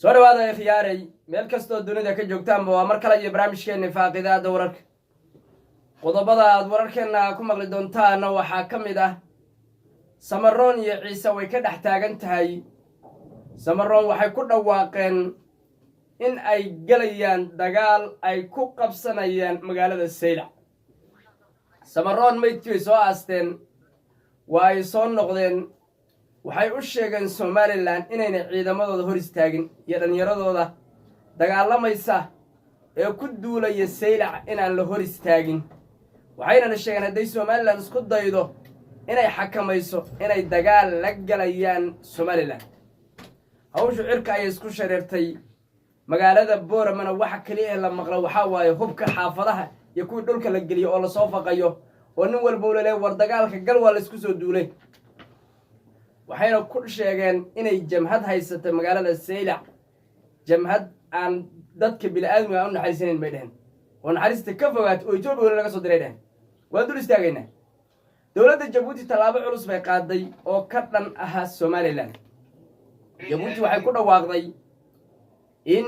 soo dhawaada khiyaaray meel kastoo dunida ka joogtaanba waa mar kale iyo barnaamijkeena faaqidaada wararka qodobada aad wararkeena ku maqli doontaana waxaa ka mid ah Samaroon iyo Ciise way ka dhex taagan tahay. Samaroon waxay ku dhawaaqeen in ay galayaan dagaal ay ku qabsanayaan magaalada Saylac. Samaroon maydkii soo aasteen waa ay soo noqdeen waxay u sheegeen Somaliland inayna ciidamadooda hor istaagin iyo dhalinyaradooda dagaalamaysa ee ku duulaya Saylac inaan la hor istaagin. waxayna sheegeen haday Somaliland isku daydo inay xakamayso inay dagaal la galayaan Somaliland. hawshu cirka ay isku shareertay magaalada Boorama waxa kaliya la maqlo waxa waaye hubka xaafadaha iyo kuwa dhulka la galiyo oo la soo faqayo oo nin walba uu leeyahay war dagaalka gal waa la isku soo duulay. waxayna ku sheegeen inay jamhad haysatay magaalada Saylac, jamhad aan dadka bini'aadmiga u naxariisanayn bay dhaheen oo naxariista ka fogaat oo Itoobiya laga soo diray dhaheen. waa dul istaagayna dawladda Djibouti talaabo culus bay qaaday oo ka dhan ah Somaliland. Djibouti waxay ku dhawaaqday in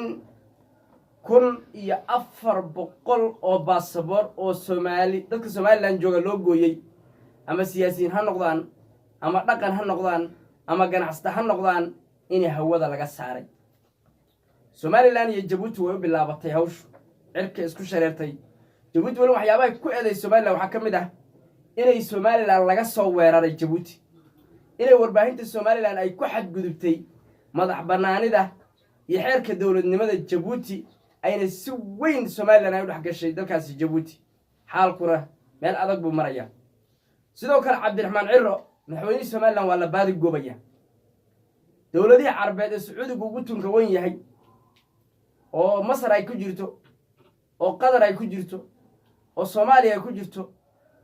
1400 oo baasaboor oo dadka Somaliland jooga loo gooyay ama siyaasiyiin ha noqdaan ama dhaqan ha noqdaan ama ganacsato ha noqdaan in hawada laga saaray. Somaliland iyo Djibouti way bilaabatay hawshu cirka isku shareertay. Djibouti wali waxyaabaha ku eeday Somaliland waxa kamid ah inay Somaliland laga soo weeraray Djibouti, inay warbaahinta Somaliland ay ku xadgudubtay madax banaanida iyo xeerka dawladnimada Djibouti ayna si weyn Somaliland ay u dhax gashay dalkaas Djibouti. xaalkuna meel adag buu maraya. sidoo kale Cabdiraxmaan Ciro madaxweynaha Somaliland waa la baadi goobaya. dawladaha Carabeed ee Sacuudiga ugu tunka weyn yahay oo Masar ay ku jirto oo Qatar ay ku jirto oo Soomaaliya ay ku jirto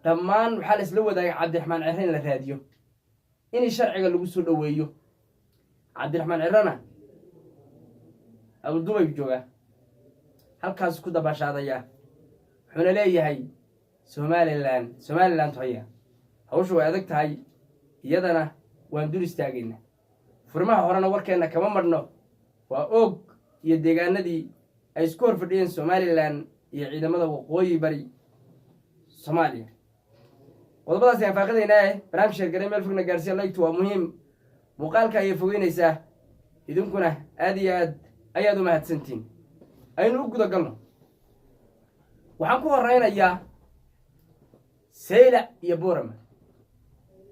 dhammaan waxa la isla wadaagay Cabdiraxmaan Ciro in la raadiyo in sharciga lagu soo dhaweeyo. Cabdiraxmaan Cirona Abu Dhabi jooga halkaas ku dabashaadaya wuxuuna leeyahay Somaliland haya hawshu way adag tahay iyadana waan dul istaagayna. furmaha horena warkeena kama marno waa og iyo deegaanadii ay isku horfadhiyeen Somaliland iyo ciidamada waqooyi bari Soomaaliya. qodobadaas ayaan faaqadaynaa barnaamij sheergaray meel fogna gaarsiin like waa muhiim muuqaalka ay fogeynaysaa idinkuna aad iyo aad ayaad u mahadsantiin. aynu u guda galno waxaan ku horeynayaa Saylac iyo Boorama.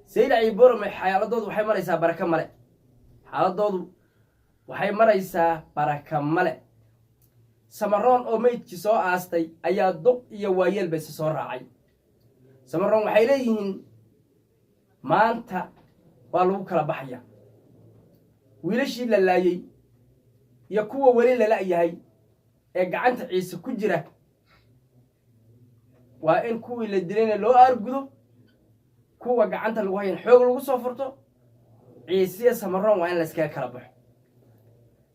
Saylac iyo Boorama xaaladoodu waxay maraysaa baraka male. xaaladoodu waxay maraysaa baraka male. Samaroon oo meydkii soo aastay ayaa duq iyo waayeel bay soo raacay. Samaroon waxay leeyihiin maanta waa lagu kala baxaya. wiilashii la laayay iyo kuwa wali la laayahay ee gacanta Ciise ku jira waa in kuwii la dilayna loo argudo, kuwa gacanta lagu hayn xoog lagu soo furto. Ciise iyo Samaroon waa in la iska kala baxo.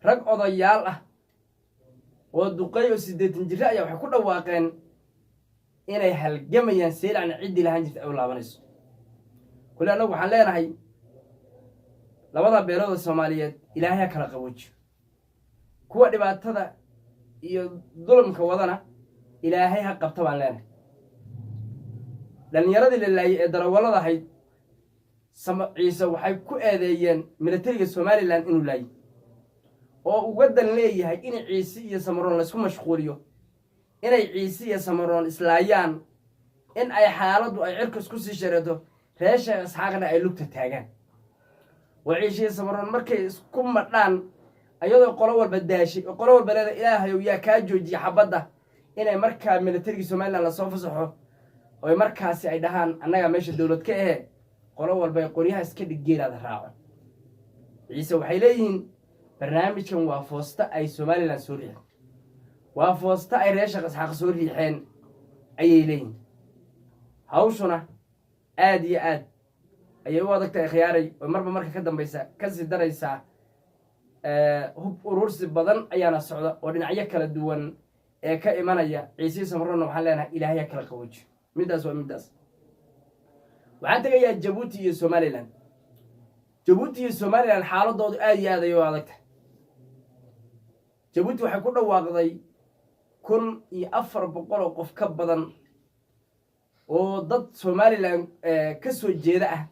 rag odayaal ah oo duqay oo 80 jir ayaa waxay ku dhawaaqeen inay halgamayaan Saylacna cidii lahaan jirtay ay u laabanayso. kulli anagu waxaan leenahay labada beelood Soomaaliyeed Ilaahay kala qaboojiyo, kuwa dhibaatada iyo dulmka wadana Ilaahay ha qabto baan leenahay. dhalinyaradii la laayay ee darawalada ahayd Ciise waxay ku eedeeyeen militariga Somaliland inuu laayay oo uga dan leeyahay in Ciise iyo Samaroon la isku mashquuliyo, inay Ciise iyo Samaroon islaayaan, in ay xaaladdu ay cirka isku sii shareedo, reesha Isxaaqna ay lugta taagaan. Ciise iyo Samaroon markay isku madhaan ayadoo qolo walba daashay oo qolo walba leedahay Ilaahay yaa ka joojiya xabadda inay markaa militariga Somaliland la soo fasaxo oo markaasi ay dhahaan annaga meesha dawlad ka ah qolo walba ay qoryaha iska dhiggeelada raaco. Ciise waxay leeyihiin barnaamijkan waa foosta ay Somaliland soo riixeen, waa foosta ay reesha Isxaaq soo riixeen ayay leeyihiin. hawshuna aad iyo aad ayay u adagtahay khiyaaray oo marba marka ka dambaysa ka sii daraysa. hub urursi badan ayaana socda oo dhinacyo kala duwan ee ka imanaya. Ciise Samaroon waxaan leenahay Ilaahay kala qaboojiyo. midaas waa midaas. waxaan tagayaa Djibouti iyo Somaliland. Djibouti iyo Somaliland xaaladoodu aad iyo aad ay u adagtahay. jabuuti waxay ku dhawaaqday 1400 qof ka badan oo dad Somaliland ka soo jeeda ah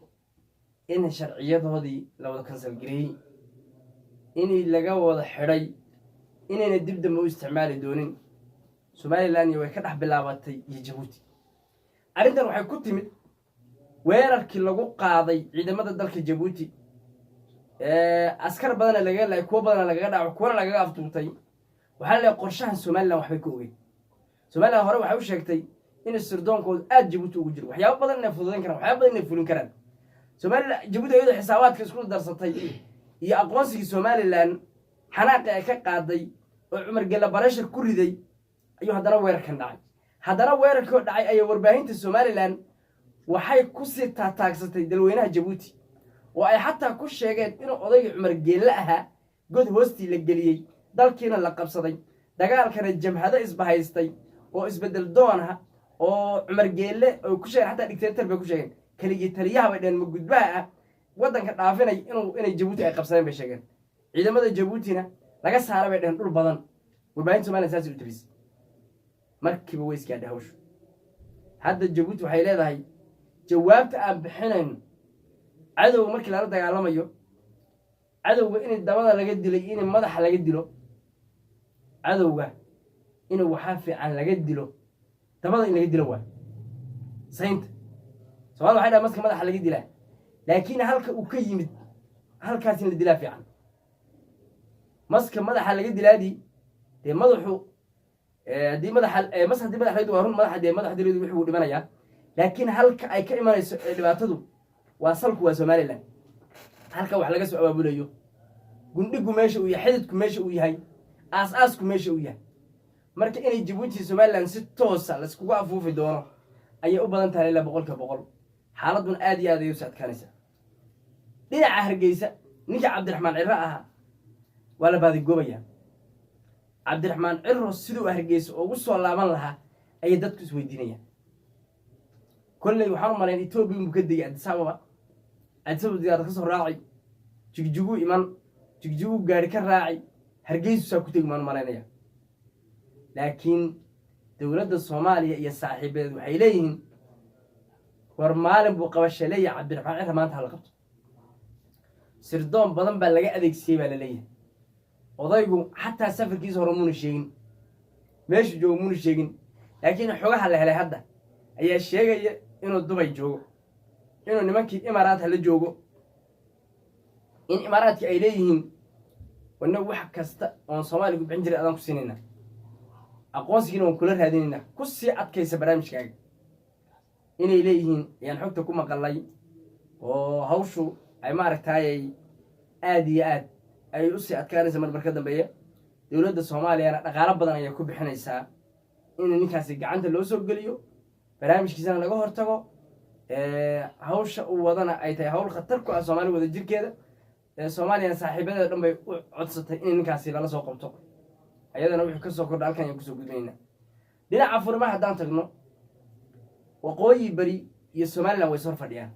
in sharciyadoodii la wada kansal gareeyay in laga wada xiray inayna dib dambe u isticmaali doonin Somaliland way ka dhax bilaabatay iyo Jabuuti arrintan waxay ku timid weerarkii lagu qaaday ciidamada dalka Jabuuti askar badan laga leeyahay kuwa badan laga dhaco kuwa laga aftuutay waxa la qorshahan Somaliland waxbay ku ogeey Somaliland hore waxay u sheegtay in sirdoonkood aad Jabuuti ugu jiro waxyaabo badan inay fududeyn karaan waxyaabo badan inay fulin karaan Somaliland Jabuuti ayadu xisaabaadka isku darsatay iyo aqoonsiga Somaliland xanaaqi ay ka qaaday oo Cumar Gela barashar ku riday ayuu haddana weerarkan dhacay haddana weerarkii dhacay ay warbaahinta Somaliland waxay ku sii taataagsatay dalweynaha Jabuuti oo ay xataa ku sheegeen inuu odayga Cumar Gela ahaa god hoostii la geliyay dalkiina la qabsaday dagaalkana jamhado isbahaystay oo isbedel doon ah oo Cumar Gela oo ku sheegay xataa dictator bay ku sheegeen kaligii taliyaha bay dhan magudbaha ah wadanka dhaafinay inay Jabuuti ay qabsadeen bay sheegeen ciidamada Jabuutina laga saaray bay dhan dhul badan warbaahinta Somaliland saasi u tabis markiiba way iska dhawsh hadda Jabuuti waxay leedahay jawaabta aan bixinayn cadow markii la dagaalamayo cadowga in dabada laga dilay in madaxa laga dilo cadowga in waxa fiican laga dilo dabada in laga dilo waa saynta sabab waxay maska madaxa laga dilaa laakiin halka uu ka yimid halkaas in la dilaa fiican maska madaxa laga dilaadi ee madaxu hadii madaxa mas hadii madaxa waa run madaxa dileedu wuxuu dhimanayaa laakiin halka ay ka imanayso dhibaatadu waa salku waa Somaliland halka wax laga soo abaabulayo gundhigu meesha uu yahay xididku meesha uu yahay aasku meesha uu yahay marka inay Jabuuti Somaliland si toos ah la isku afuufi doono ayay u badan tahay ilaa 100% xaaladun aad iyo aad ay u sadkanaysa dhinaca Hargeysa ninka Cabdiraxmaan Cirro aha wala baadi goobaya Cabdiraxmaan Cirro sidoo Hargeysa ugu soo laaban lahaa ay dadku isweydiinayaan كل يوحنا مالين إثيوبيا مقدّي عند سببه زيادة خسر راعي تجيبوا إيمان تجيبوا جارك الراعي هرجيس ساكوت إيمان مالينيا لكن دولة الصومالية هي صاحبة وحيلين ورمال بقواش لي عبد الرحمن ما انتهلقت سردون بدن بلغ أديك سيبا لليه وضايقوا حتى سافر كيس هرمون الشيء ماشي جو مون الشيء لكن حوجها اللي هذا أي الشيء إنه دبي جوجو إنه نمكن إمارات هلا جوجو إن إمارات إليهم وإنه واحد كستا عن صومالي بعنجر أدم كسيننا أقواس كنا كل هذيننا كسي أتكيس برامج كاج إن إليهم يعني حكت كم قلّي وهوشوا أي معركة هاي آديات أي أسي أتكارن زمان بركض بيا دولة الصومالي أنا غالب بدنا يكون بحنيسا إن نكاسي عند اللوسو قليو barnaamijkiisana laga hortago hawsha uu wadana ay tahay hawl khatar ku ah Soomaaliya wada jirkeeda Soomaaliya saaxiibada dhan bay u codsatay in ninkaasi lala soo qabto ayadana wuxuu ka soo kordhay halkan ay ku soo gudbeyna dhinaca furmaha hadaan tagno waqooyi bari iyo Soomaaliland way soo fadhiyaan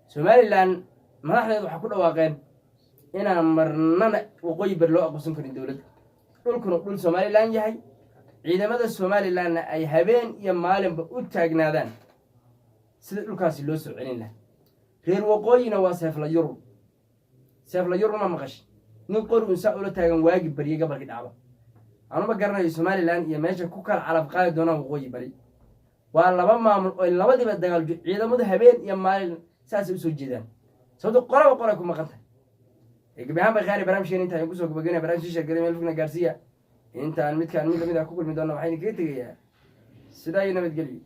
Soomaaliland madaxdeedu waxa ku dhawaaqeen inaan marnana waqooyi bari loo aqoonsan karin dawladda dhulkuna dhul Soomaaliland yahay ciidamada Somaliland ay habeen iyo maalinba u taagnaadaan sida dhulkaasi loo soo celin lahaa reer waqooyina waa seefla yurub ma maqash nin qoru insa ula taagan waagi bariye gabalka dhacba aanu ma garanayo Somaliland iyo meesha ku kala calaf qaadi doona waqooyi bari waa laba maamul oo labadiba dagaal ciidamada habeen iyo maalin saas u soo jeedaan sababtoo qora ku maqan tahay gabahan bay qaari barnaamijkan inta ay ku soo gabagabeen barnaamijka Gariimel Fugna Garcia inta aan midkaan mid ku kulmi doono waxayna kaga tagayaa sidaa iyo nabadgelyo